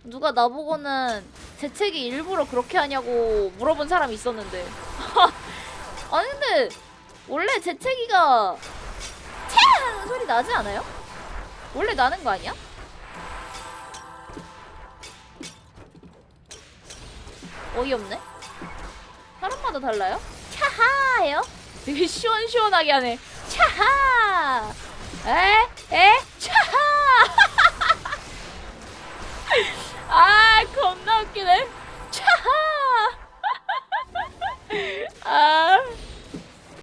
누가 나보고는 재채기 일부러 그렇게 하냐고 물어본 사람이 있었는데 아니 근데 원래 재채기가 채! 하는 소리 나지 않아요? 원래 나는 거 아니야? 어이없네. 사람마다 달라요? 차하 해요? 되게 시원시원하게 하네. 차하! 에?